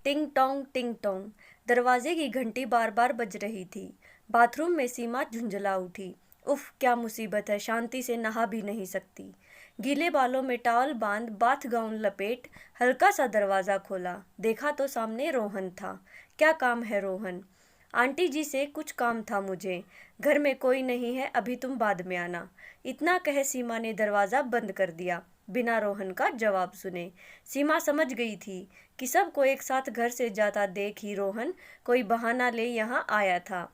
टिंग टोंग। दरवाजे की घंटी बार बार बज रही थी। बाथरूम में सीमा झुंझला उठी। उफ, क्या मुसीबत है, शांति से नहा भी नहीं सकती। गीले बालों में टॉवल बांध बाथ गाउन लपेट हल्का सा दरवाज़ा खोला। देखा तो सामने रोहन था। क्या काम है रोहन? आंटी जी से कुछ काम था मुझे। घर में कोई नहीं है, अभी तुम बाद में आना। इतना कह सीमा ने दरवाज़ा बंद कर दिया बिना रोहन का जवाब सुने। सीमा समझ गई थी कि सबको एक साथ घर से जाता देख ही रोहन कोई बहाना ले यहाँ आया था।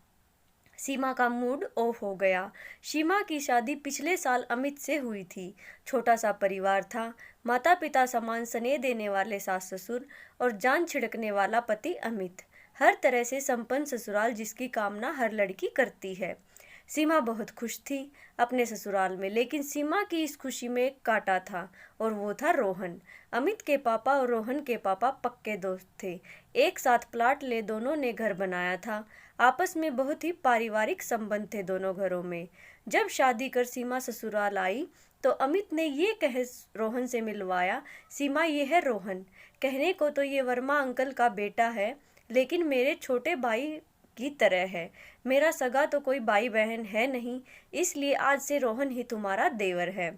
सीमा का मूड ऑफ हो गया। सीमा की शादी पिछले साल अमित से हुई थी। छोटा सा परिवार था। माता पिता समान स्नेह देने वाले सास ससुर और जान छिड़कने वाला पति अमित। हर तरह से संपन्न ससुराल जिसकी कामना हर लड़की करती है। सीमा बहुत खुश थी अपने ससुराल में, लेकिन सीमा की इस खुशी में एक कांटा था और वो था रोहन। अमित के पापा और रोहन के पापा पक्के दोस्त थे। एक साथ प्लाट ले दोनों ने घर बनाया था। आपस में बहुत ही पारिवारिक संबंध थे दोनों घरों में। जब शादी कर सीमा ससुराल आई तो अमित ने ये कह रोहन से मिलवाया, सीमा ये है रोहन। कहने को तो ये वर्मा अंकल का बेटा है, लेकिन मेरे छोटे भाई की तरह है। मेरा सगा तो कोई भाई बहन है नहीं, इसलिए आज से रोहन ही तुम्हारा देवर है।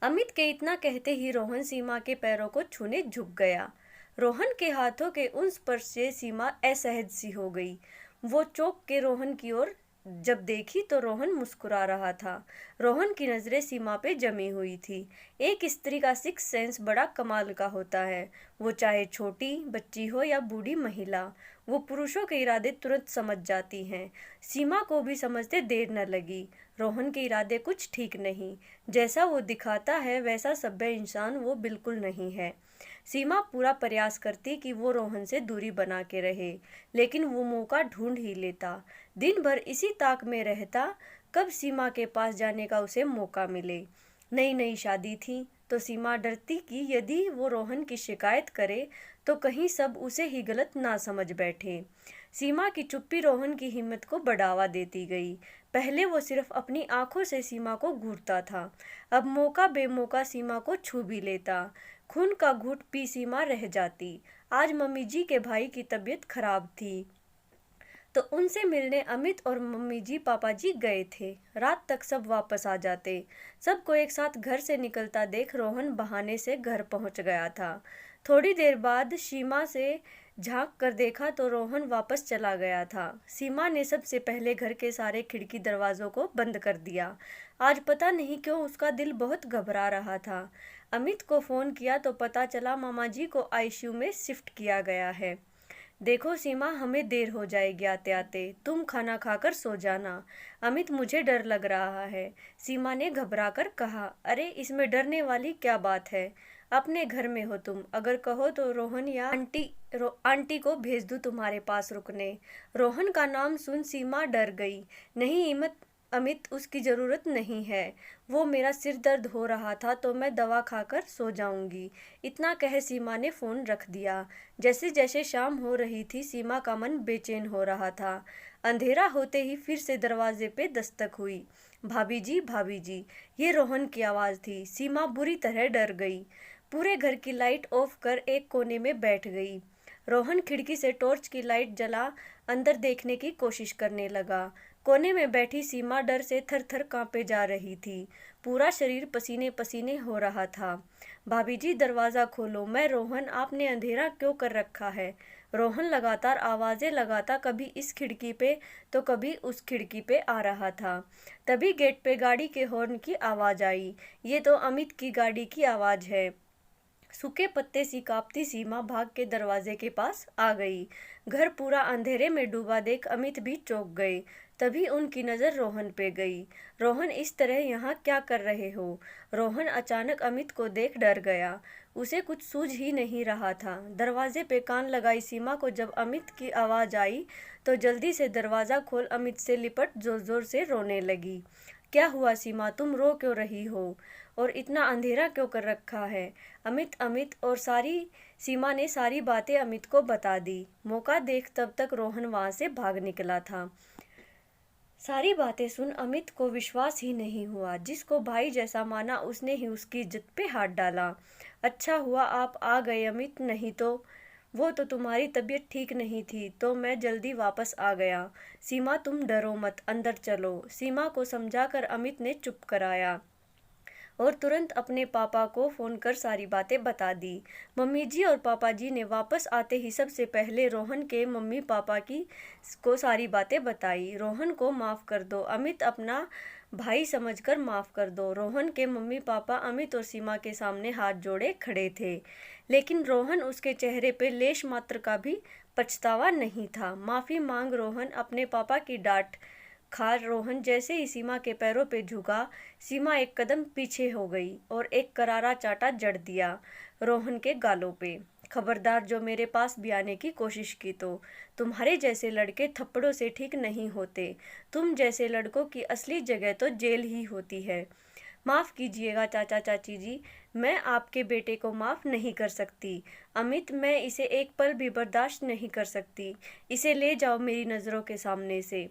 अमित के इतना कहते ही रोहन सीमा के पैरों को छूने झुक गया। रोहन के हाथों के उन स्पर्श से सीमा असहज सी हो गई। वो चौंक के रोहन की ओर जब देखी तो रोहन मुस्कुरा रहा था। रोहन की नज़रें सीमा पे जमी हुई थी। एक स्त्री का सिक्स सेंस बड़ा कमाल का होता है। वो चाहे छोटी बच्ची हो या बूढ़ी महिला, वो पुरुषों के इरादे तुरंत समझ जाती हैं। सीमा को भी समझते देर न लगी। रोहन के इरादे कुछ ठीक नहीं। जैसा वो दिखाता है वैसा सभ्य इंसान वो बिल्कुल नहीं है। सीमा पूरा प्रयास करती कि वो रोहन से दूरी बना के रहे, लेकिन वो मौका ढूंढ ही लेता। दिन भर इसी ताक में रहता कब सीमा के पास जाने का उसे मौका मिले। नई नई शादी थी तो सीमा डरती कि यदि वो रोहन की शिकायत करे तो कहीं सब उसे ही गलत ना समझ बैठे। सीमा की चुप्पी रोहन की हिम्मत को बढ़ावा देती गई। पहले वो सिर्फ अपनी आंखों से सीमा को घूरता था, अब मौका बेमौका सीमा को छू भी लेता। खून का घूंट पी सीमा रह जाती। आज मम्मी जी के भाई की तबीयत खराब थी तो उनसे मिलने अमित और मम्मी जी पापा जी गए थे। रात तक सब वापस आ जाते। सबको एक साथ घर से निकलता देख रोहन बहाने से घर पहुंच गया था। थोड़ी देर बाद सीमा से झांक कर देखा तो रोहन वापस चला गया था। सीमा ने सबसे पहले घर के सारे खिड़की दरवाजों को बंद कर दिया। आज पता नहीं क्यों उसका दिल बहुत घबरा रहा था। अमित को फ़ोन किया तो पता चला मामा जी को आईसीयू में शिफ्ट किया गया है। देखो सीमा, हमें देर हो जाएगी आते आते, तुम खाना खाकर सो जाना। अमित, मुझे डर लग रहा है, सीमा ने घबरा कर कहा। अरे इसमें डरने वाली क्या बात है, अपने घर में हो तुम, अगर कहो तो रोहन या आंटी को भेज दूँ तुम्हारे पास रुकने। रोहन का नाम सुन सीमा डर गई। नहीं अमित, उसकी ज़रूरत नहीं है। वो मेरा सिर दर्द हो रहा था तो मैं दवा खाकर सो जाऊंगी। इतना कह सीमा ने फ़ोन रख दिया। जैसे जैसे शाम हो रही थी सीमा का मन बेचैन हो रहा था। अंधेरा होते ही फिर से दरवाजे पे दस्तक हुई। भाभी जी, ये रोहन की आवाज़ थी। सीमा बुरी तरह डर गई। पूरे घर की लाइट ऑफ कर एक कोने में बैठ गई। रोहन खिड़की से टॉर्च की लाइट जला अंदर देखने की कोशिश करने लगा। कोने में बैठी सीमा डर से थर थर कांपे जा रही थी। पूरा शरीर पसीने पसीने हो रहा था। भाभी जी, दरवाज़ा खोलो, मैं रोहन, आपने अंधेरा क्यों कर रखा है? रोहन लगातार आवाज़ें लगाता कभी इस खिड़की पे तो कभी उस खिड़की पे आ रहा था। तभी गेट पे गाड़ी के हॉर्न की आवाज़ आई। ये तो अमित की गाड़ी की आवाज़ है। सूखे पत्ते सी कांपती सीमा भाग के दरवाजे के पास आ गई। घर पूरा अंधेरे में डूबा देख अमित भी चौंक गए। तभी उनकी नज़र रोहन पे गई। रोहन, इस तरह यहाँ क्या कर रहे हो? रोहन अचानक अमित को देख डर गया। उसे कुछ सूझ ही नहीं रहा था। दरवाजे पे कान लगाई सीमा को जब अमित की आवाज़ आई तो जल्दी से दरवाज़ा खोल अमित से लिपट जोर जोर से रोने लगी। क्या हुआ सीमा, तुम रो क्यों रही हो? और इतना अंधेरा क्यों कर रखा है? अमित और सीमा ने सारी बातें अमित को बता दी। मौका देख तब तक रोहन वहाँ से भाग निकला था। सारी बातें सुन अमित को विश्वास ही नहीं हुआ। जिसको भाई जैसा माना उसने ही उसकी इज्जत पे हाथ डाला। अच्छा हुआ आप आ गए अमित, नहीं तो वो तो तुम्हारी तबीयत ठीक नहीं थी तो मैं जल्दी वापस आ गया। सीमा तुम डरो मत, अंदर चलो। सीमा को समझाकर अमित ने चुप कराया और तुरंत अपने पापा को फ़ोन कर सारी बातें बता दी। मम्मी जी और पापा जी ने वापस आते ही सबसे पहले रोहन के मम्मी पापा की को सारी बातें बताई। रोहन को माफ़ कर दो, अमित अपना भाई समझकर माफ़ कर दो। रोहन के मम्मी पापा अमित और सीमा के सामने हाथ जोड़े खड़े थे, लेकिन रोहन उसके चेहरे पे लेश मात्र का भी पछतावा नहीं था। माफ़ी मांग रोहन अपने पापा की डांट खा रोहन जैसे ही सीमा के पैरों पे झुका, सीमा एक कदम पीछे हो गई और एक करारा चांटा जड़ दिया रोहन के गालों पे। खबरदार जो मेरे पास भी आने की कोशिश की तो तुम्हारे जैसे लड़के थप्पड़ों से ठीक नहीं होते। तुम जैसे लड़कों की असली जगह तो जेल ही होती है। माफ़ कीजिएगा चाचा चाची जी, मैं आपके बेटे को माफ़ नहीं कर सकती। अमित, मैं इसे एक पल भी बर्दाश्त नहीं कर सकती। इसे ले जाओ मेरी नज़रों के सामने से।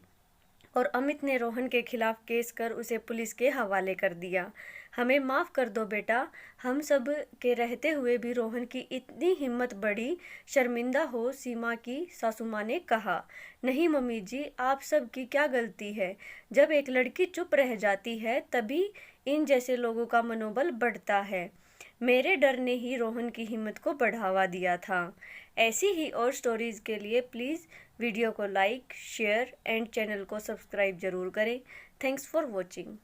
और अमित ने रोहन के खिलाफ केस कर उसे पुलिस के हवाले कर दिया। हमें माफ़ कर दो बेटा, हम सब के रहते हुए भी रोहन की इतनी हिम्मत बड़ी शर्मिंदा हो। सीमा की सासू माँ ने कहा। नहीं मम्मी जी, आप सब की क्या गलती है। जब एक लड़की चुप रह जाती है तभी इन जैसे लोगों का मनोबल बढ़ता है। मेरे डर ने ही रोहन की हिम्मत को बढ़ावा दिया था। ऐसी ही और स्टोरीज़ के लिए प्लीज़ वीडियो को लाइक, शेयर एंड चैनल को सब्सक्राइब ज़रूर करें। Thanks for watching.